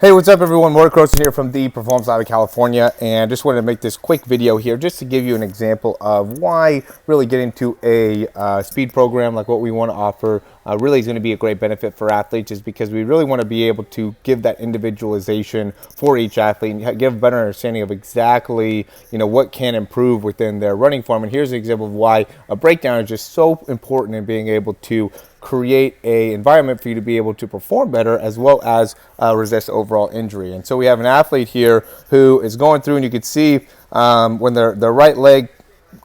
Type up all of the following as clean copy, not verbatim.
Hey, what's up everyone? Morey Croson here from the Performance Lab of California, and just wanted to make this quick video here just to give you an example of why really getting to a speed program like what we want to offer really is going to be a great benefit for athletes, is because we really want to be able to give that individualization for each athlete and give a better understanding of exactly what can improve within their running form. And here's an example of why a breakdown is just so important in being able to create a environment for you to be able to perform better as well as resist overall injury. And so we have an athlete here who is going through, and you can see when their right leg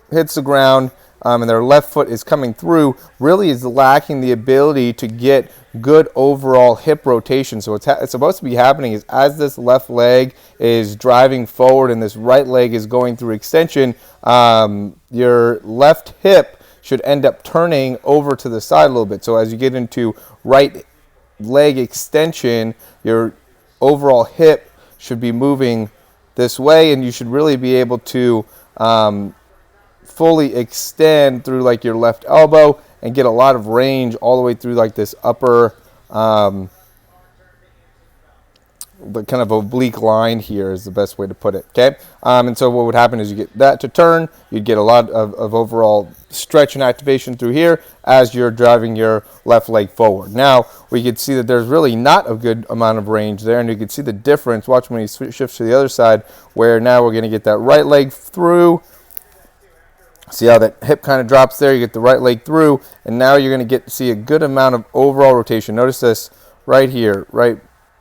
hits the ground and their left foot is coming through, really is lacking the ability to get good overall hip rotation. So it's supposed to be happening is as this left leg is driving forward and this right leg is going through extension, your left hip should end up turning over to the side a little bit. So as you get into right leg extension, your overall hip should be moving this way, and you should really be able to fully extend through like your left elbow and get a lot of range all the way through like this upper the kind of oblique line here is the best way to put it, okay? And so what would happen is you get that to turn, you'd get a lot of overall stretch and activation through here as you're driving your left leg forward. Now, we could see that there's really not a good amount of range there, and you can see the difference. Watch when he shifts to the other side, where now we're going to get that right leg through. See how that hip kind of drops there? You get the right leg through, and now you're going to see a good amount of overall rotation. Notice this right here, right?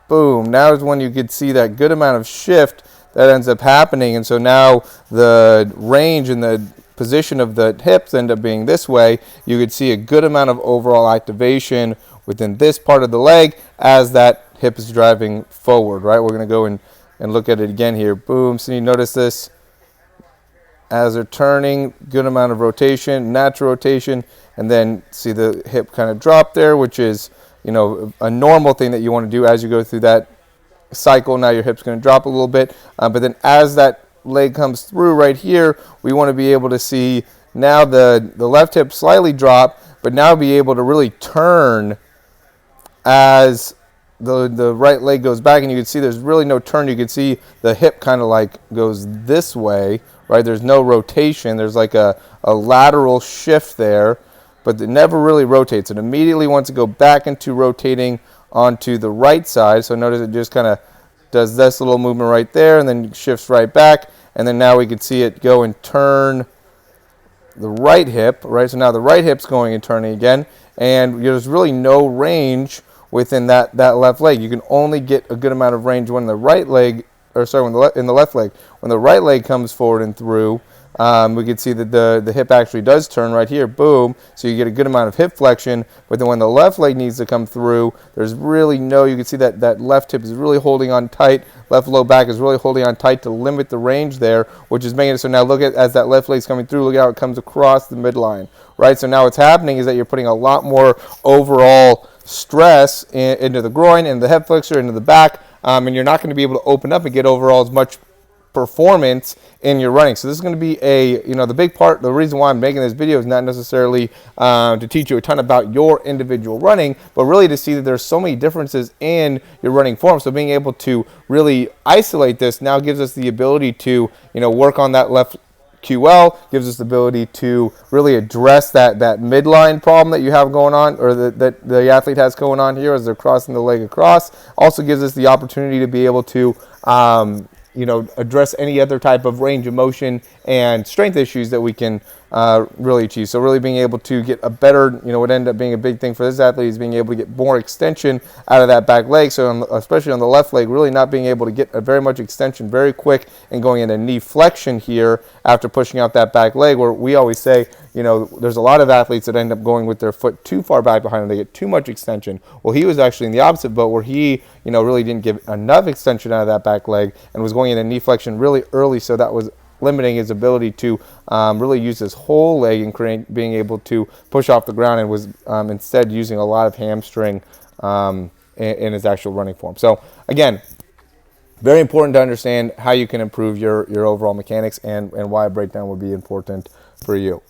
Boom. Now is when you could see that good amount of shift that ends up happening. And so now the range and the position of the hips end up being this way. You could see a good amount of overall activation within this part of the leg as that hip is driving forward, right? We're going to go and look at it again here. Boom. So you notice this as they're turning, good amount of rotation, natural rotation, and then see the hip kind of drop there, which is a normal thing that you want to do as you go through that cycle. Now your hip's going to drop a little bit, but then as that leg comes through right here, we want to be able to see now the left hip slightly drop, but now be able to really turn as the right leg goes back, and you can see there's really no turn. You can see the hip kind of like goes this way, right? There's no rotation. There's like a lateral shift there, but it never really rotates. It immediately wants to go back into rotating onto the right side. So notice it just kind of does this little movement right there and then shifts right back. And then now we can see it go and turn the right hip, right? So now the right hip's going and turning again. And there's really no range within that left leg. You can only get a good amount of range when the right leg, or sorry, in the left leg. When the right leg comes forward and through, we can see that the hip actually does turn right here, boom, so you get a good amount of hip flexion. But then when the left leg needs to come through, there's really you can see that left hip is really holding on tight, left low back is really holding on tight to limit the range there, which is making it so now look at, as that left leg's coming through, look at how it comes across the midline, right? So now what's happening is that you're putting a lot more overall stress into the groin and the hip flexor, into the back, and you're not going to be able to open up and get overall as much performance in your running. So this is going to be the big part. The reason why I'm making this video is not necessarily to teach you a ton about your individual running, but really to see that there's so many differences in your running form. So being able to really isolate this now gives us the ability to work on that left QL, gives us the ability to really address that midline problem that you have going on, or that the athlete has going on here as they're crossing the leg across. Also gives us the opportunity to be able to address any other type of range of motion and strength issues that we can really achieve. So really being able to get a better, what ended up being a big thing for this athlete is being able to get more extension out of that back leg. So especially on the left leg, really not being able to get a very much extension very quick and going into knee flexion here after pushing out that back leg, where we always say, there's a lot of athletes that end up going with their foot too far back behind them. They get too much extension. Well, he was actually in the opposite boat, where he, really didn't give enough extension out of that back leg and was going into knee flexion really early. So that was limiting his ability to really use his whole leg and being able to push off the ground, and was instead using a lot of hamstring in his actual running form. So again, very important to understand how you can improve your overall mechanics and why a breakdown would be important for you.